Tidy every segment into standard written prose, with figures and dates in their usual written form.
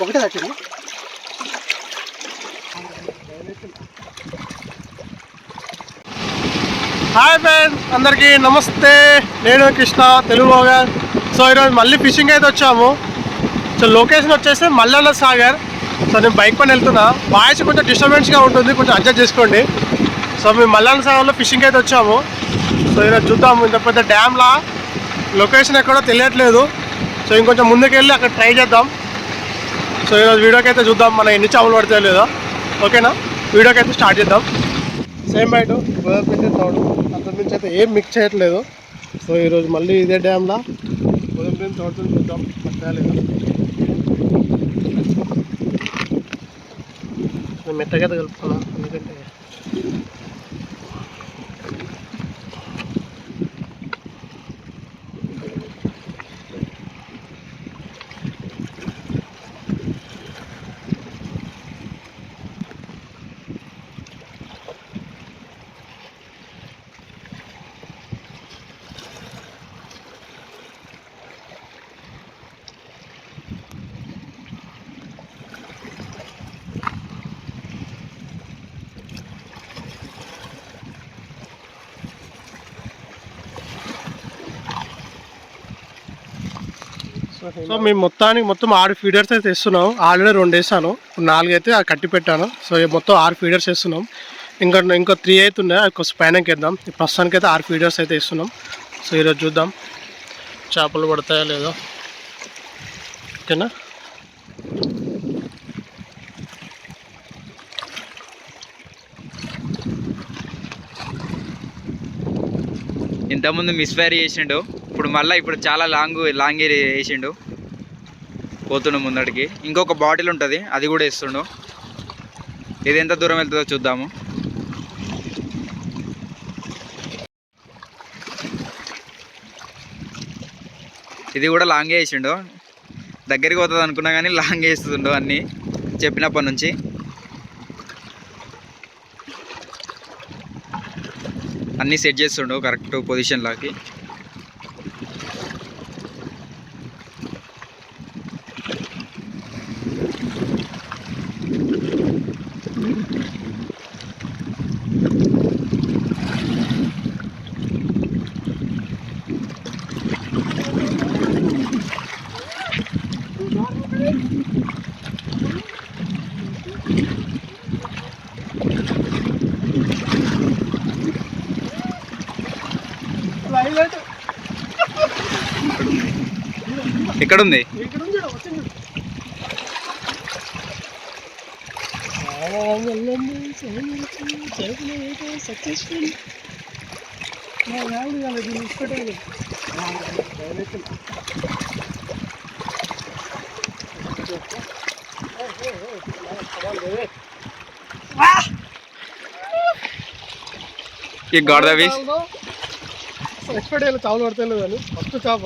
ఒకటే తట్టింది. Hi friends, అందరికీ నమస్తే. నేను కృష్ణ, తెలుగు బ్లాగర్. సో ఈరోజు మళ్ళీ ఫిషింగ్ అయితే వచ్చాము. సో లొకేషన్ వచ్చేసి మల్లన్న సాగర్. సో నేను బైక్ పైన వెళ్తున్నా, వాయిస్ కొంచెం డిస్టర్బెన్స్గా ఉంటుంది, కొంచెం అడ్జస్ట్ చేసుకోండి. సో మేము మల్లన్న సాగర్లో ఫిషింగ్ అయితే వచ్చాము. సో ఈరోజు చూద్దాము. ఇంత పెద్ద డ్యామ్లా లొకేషన్ ఎక్కడో తెలియట్లేదు. సో ఇంకొంచెం ముందుకు వెళ్ళి అక్కడ ట్రై చేద్దాం. సో ఈరోజు వీడియోకి అయితే చూద్దాం మన ఎన్ని చేపలు పడతాయో లేదో. ఓకేనా, వీడియోకి అయితే స్టార్ట్ చేద్దాం. సేమ్ బయట గోదావరి తోడు అంతకు మించి అయితే ఏం మిక్స్ చేయట్లేదు. సో ఈరోజు మళ్ళీ ఇదే డ్యామ్లా గోదావరి తోడుతో చూద్దాం పడతాయో లేదో. నేను మెత్తగా కలుపుకున్నా, ఎందుకంటే సో మేము మొత్తం 6 ఫీడర్స్ అయితే ఇస్తున్నాం. ఆల్రెడీ 2 వేసాను, 4 అయితే కట్టి పెట్టాను. సో మొత్తం 6 ఫీడర్స్ వేస్తున్నాం. ఇంకో 3 అయితే ఉన్నాయి, అది కొంచెం పైనకి వేద్దాం. ప్రస్తుతానికి అయితే 6 ఫీడర్స్ అయితే ఇస్తున్నాం. సో ఈరోజు చూద్దాం చేపలు పడతాయో లేదో. ఓకేనా, ఇంతకుముందు మిస్ఫైర్ చేసిండు, ఇప్పుడు చాలా లాంగ్ వేసిండు. పోతుండు ముందడికి. ఇంకొక బాటిల్ ఉంటుంది, అది కూడా వేస్తుండు. ఇది ఎంత దూరం వెళ్తుందో చూద్దాము. ఇది కూడా లాంగ్ వేసిండు. దగ్గరికి పోతుంది అనుకున్నా కానీ లాంగ్ వేస్తుండు అన్నీ చెప్పినప్పటి నుంచి. అన్నీ సెట్ చేస్తుండు కరెక్ట్ పొజిషన్లోకి. ఎక్కడుంది? ఈ గోడవి ఎక్స్పెక్ట్ అయ్యే చావులు పడతలేదు అని ఫస్ట్ చేప.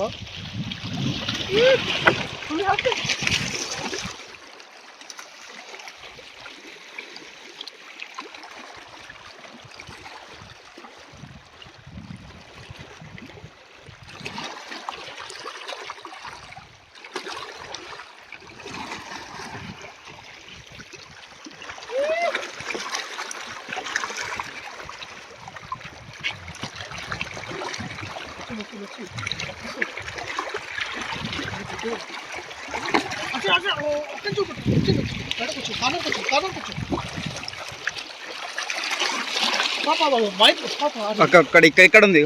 ఇక్కడ ఉంది.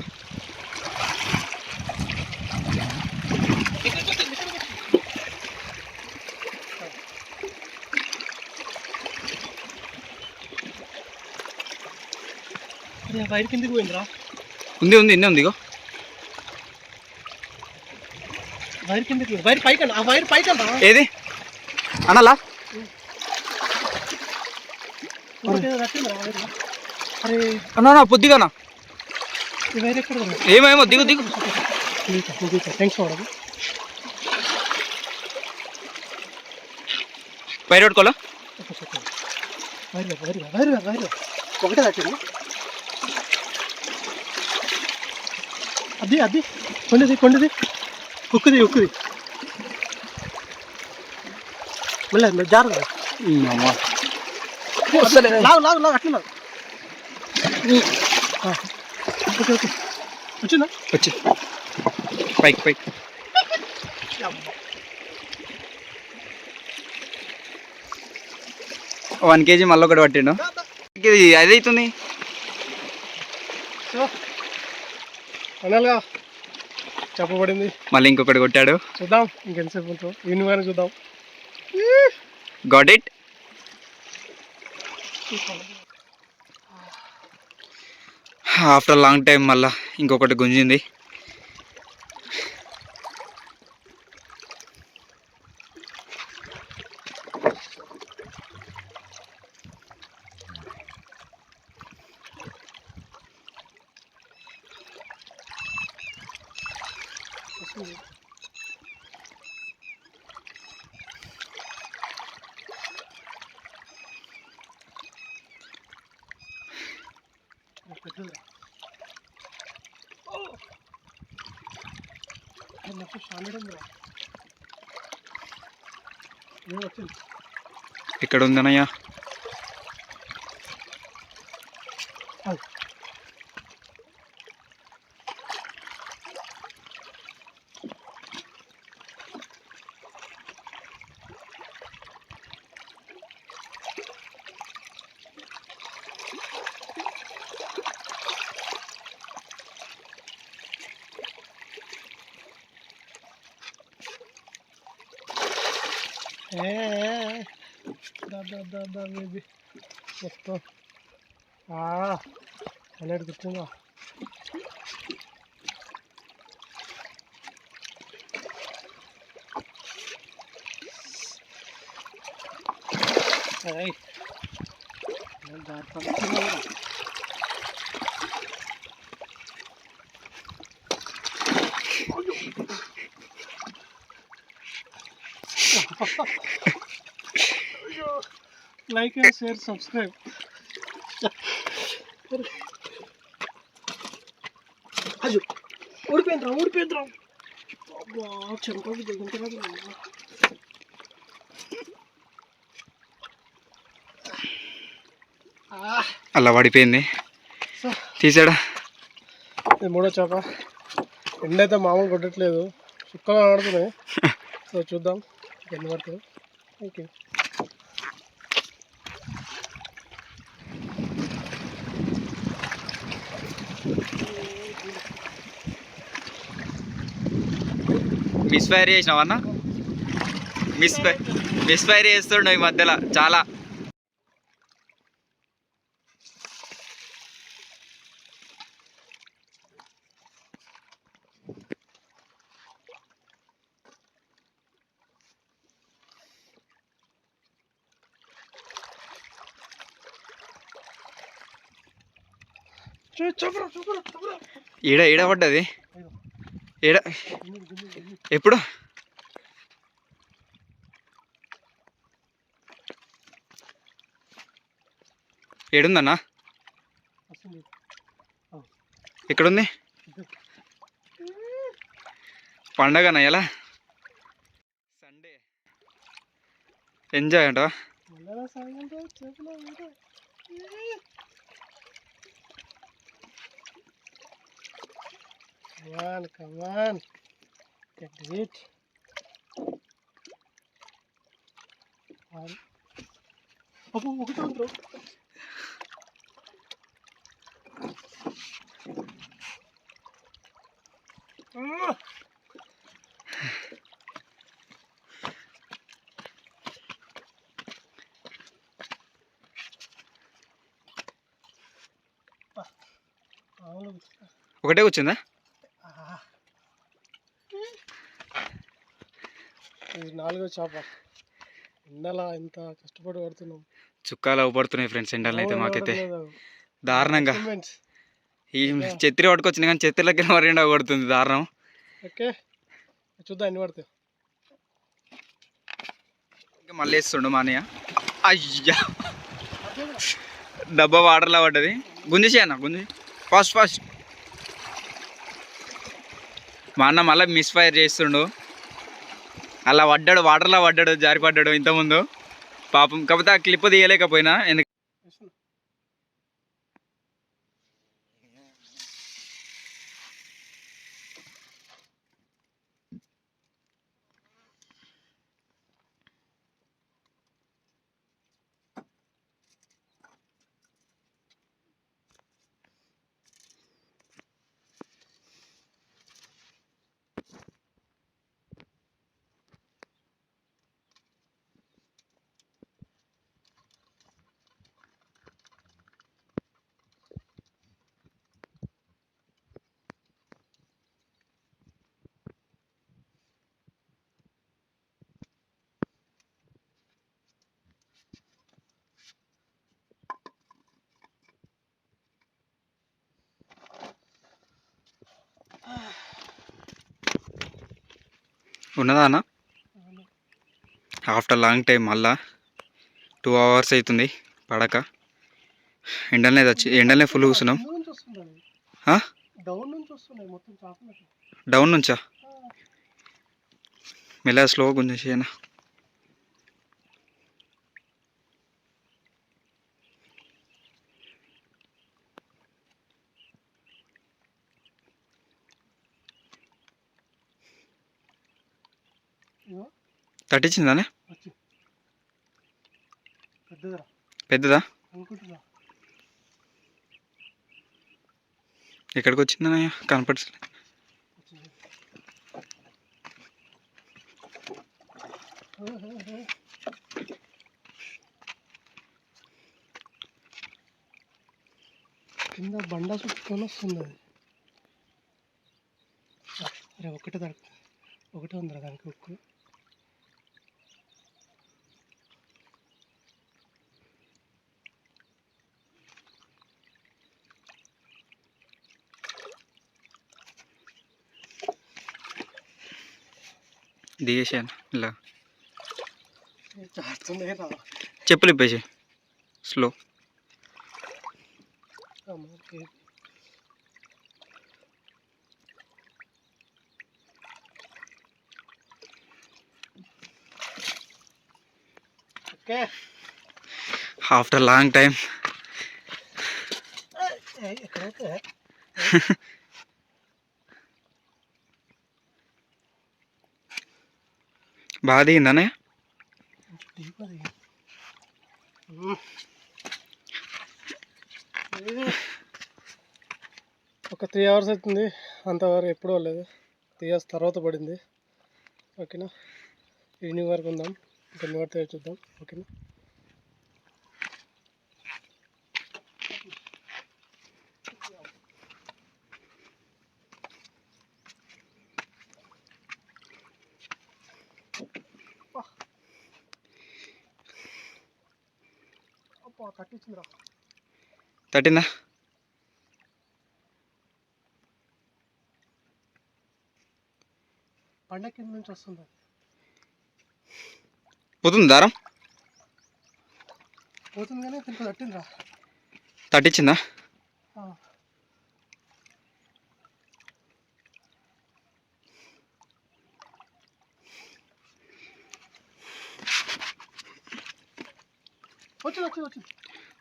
వైర్ కిందకి పోయిందిరా. ఉంది ఉంది. వైర్ కిందకి, వైర్ పైకన్నా, ఆ వైర్ పైకన్నా. ఏది అనాలా? అన్నా పొద్దుగానా ఏమేమో దిగు పైరు పట్టుకోవాలా? ఒకటే తట్టింది. అది కొండది ఉక్కుది మళ్ళీ జారు లాగు లాగు లాగు అట్లా ఓకే ఓకే వచ్చిందా వచ్చి పైకి పైకి 1 kg మళ్ళీ ఒకటి పట్టిండు ఇది అది అవుతుంది సో ఫైనల్గా చెప్పబడింది మళ్ళీ ఇంకొకటి కొట్టాడు చూద్దాం ఇంకెంతసేపు ఉంటుందో ఈవినింగ్ కానీ చూద్దాం got it after long time మళ్ళా ఇంకొకటి గుంజింది ఇక్కడ ఉందనయ్యా బేబీ మొత్తం highlight కూర్చుందా like and share, subscribe. అయ్యో ఊడిపోయిందిరా అబ్బా చెంపకి దగ్గర అలా పడిపోయింది తీసాడా ఇది మూడో చేప ఎండ అయితే మామూలు కొట్టట్లేదు చుక్కలు ఆడుతున్నాయి సో చూద్దాం ఎన్ని పడుతుంది ఓకే మిస్ఫైర్ చేసినావు అన్న మిస్ఫైర్ చేస్తుండు ఈ మధ్యలో చాలా ఈడ ఈడ పడ్డది ఈడ ఎప్పుడు ఏడుందన్నా ఎక్కడుంది పండగనా ఎలా సండే ఎంజాయ్ అంట Come on, get it. Apa bukan bro? ఒకటే వచ్చిందా ఇది నాలుగో చేప ఎండలా ఎంత కష్టపడి పడుతున్నాం చుక్కాలు అవపడుతున్నాయి ఫ్రెండ్స్ ఎండలు అయితే మాకైతే దారుణంగా ఈ చెత్రి పట్టుకొచ్చింది కానీ చెత్రిలకి మరి ఎండ పడుతుంది దారుణం ఓకే చూద్దాం ఎన్ని పడతాయి ఇంకా మళ్ళీ వేస్తుండు మా అన్నయ్య అయ్యా డబ్బా వాటర్లో పడ్డది గుంజేసి అన్న గుంజి ఫాస్ట్ ఫాస్ట్ మా అన్న మళ్ళీ మిస్ఫైర్ చేస్తుండు అలా పడ్డాడు, వాటర్లో పడ్డాడు, జారి పడ్డాడు ఇంతకుముందు పాపం. కాకపోతే ఆ క్లిప్ తీయలేకపోయినా ఎందుకు. ఉన్నదా అన్న? ఆఫ్టర్ లాంగ్ టైం మళ్ళా 2 hours అవుతుంది పడక. ఎండలనే ఫుల్ కూర్చున్నాం. డౌన్ నుంచా? మెల్లగా స్లో కొంచెం చేయనా. తట్టించిందానే? పెద్దదా? ఎక్కడికి వచ్చిందన్నయ్య? కనపడలే. కింద బండ చుట్టుకొని వస్తుంది అది. అరే ఒకటే ఉందిరా దానికి ఉక్కు. దిగేసాను ఇలా. చాడుతుందే రా. చెప్పులు ఇప్పేసి slow. Okay. After long time ఎక్కడైతే బాగా దిగిందనే. ఒక 3 hours అవుతుంది. అంతవరకు ఎప్పుడు లేదు. 3 hours తర్వాత పడింది. ఓకేనా, ఈవినింగ్ వరకు ఉందాం. ఇంకా పడితే చూద్దాం. ఓకేనా. తట్టిందా? పండగ కింద నుంచి వస్తుంది. పోతుంది దారం? పోతుంది కానీ దీంట్లో తట్టిందిరా. తట్టించిందా?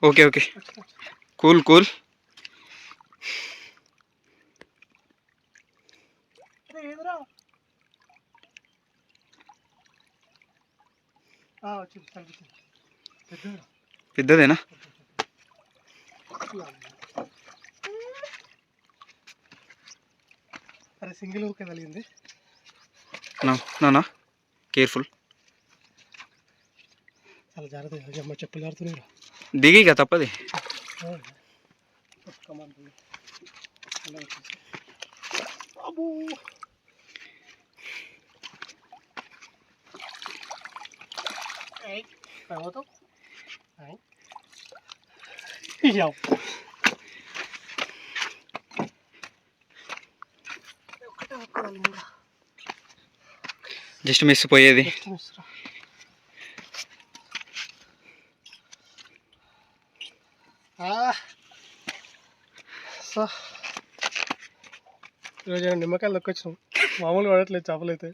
Okay okay, cool cool. పెద్దదేనా? అరే సింగిల్ ఊకే కలిగింది. నానా కేర్ఫుల్. చాలా జాగ్రత్తగా అమ్మ, చెప్పులు జారుతున్నాయి. దిగి ఇక తప్పది. జస్ట్ మిస్ పోయేది. సో ఈరోజు నిమ్మకాయలు దొక్కొచ్చినాం. మామూలు పడట్లేదు చేపలు అయితే.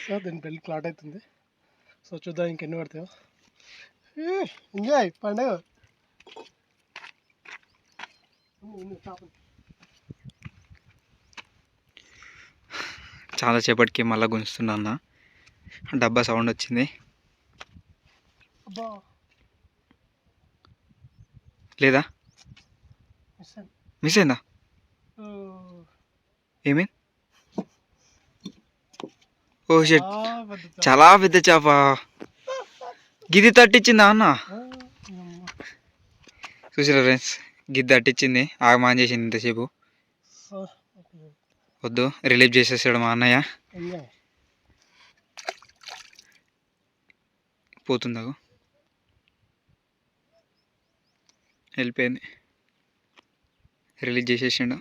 సో సో దీని బెల్ట్ క్లాట్ అవుతుంది. సో చూద్దాం ఇంకెన్ని పడతాయో. ఎంజాయ్ పండుగ. చాలా సేపటికి మళ్ళీ గుంజుతున్నా అన్న. డబ్బా సౌండ్ వచ్చింది. అబ్బా లేదా మిస్ అయిందా? ఏమైంది? ఓ షట్, చాలా పెద్ద చేప. గిది తట్టించిందా అన్న? చూసారా ఫ్రెండ్స్, గిది తట్టించింది. ఆగమాన్ చేసింది ఇంతసేపు. వద్దు, రిలీఫ్ చేసేసాడు మా అన్నయ్య. పోతుందా? వెళ్ళిపోయింది. రిలీజ్ చేసేసిండు.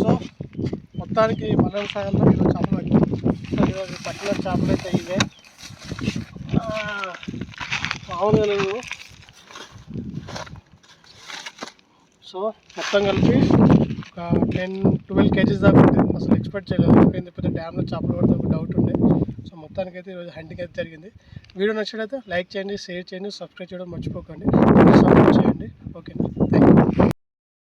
సో మొత్తానికి మల్లెల సాగర్లో ఈరోజు చేపలు పట్టాం. సో ఈరోజు పట్టిన చేపలు అయితే ఇవే. మామూలుగా లేవు. సో మొత్తం కలిపి ఒక 10-12 కేజీస్ దాకా ఉంది. అసలు ఎక్స్పెక్ట్ చేయలేదు. ఎందుకంటే డ్యామ్లో చేపలు పడితే ఒక డౌట్ ఉండే. సో మొత్తానికైతే ఈరోజు హంటింగ్ అయితే జరిగింది. వీడియో నచ్చినట్లయితే లైక్ చేయండి, షేర్ చేయండి, సబ్స్క్రైబ్ చేయడం మర్చిపోకండి. సపోర్ట్ చేయండి. ఓకేనా? Thank you.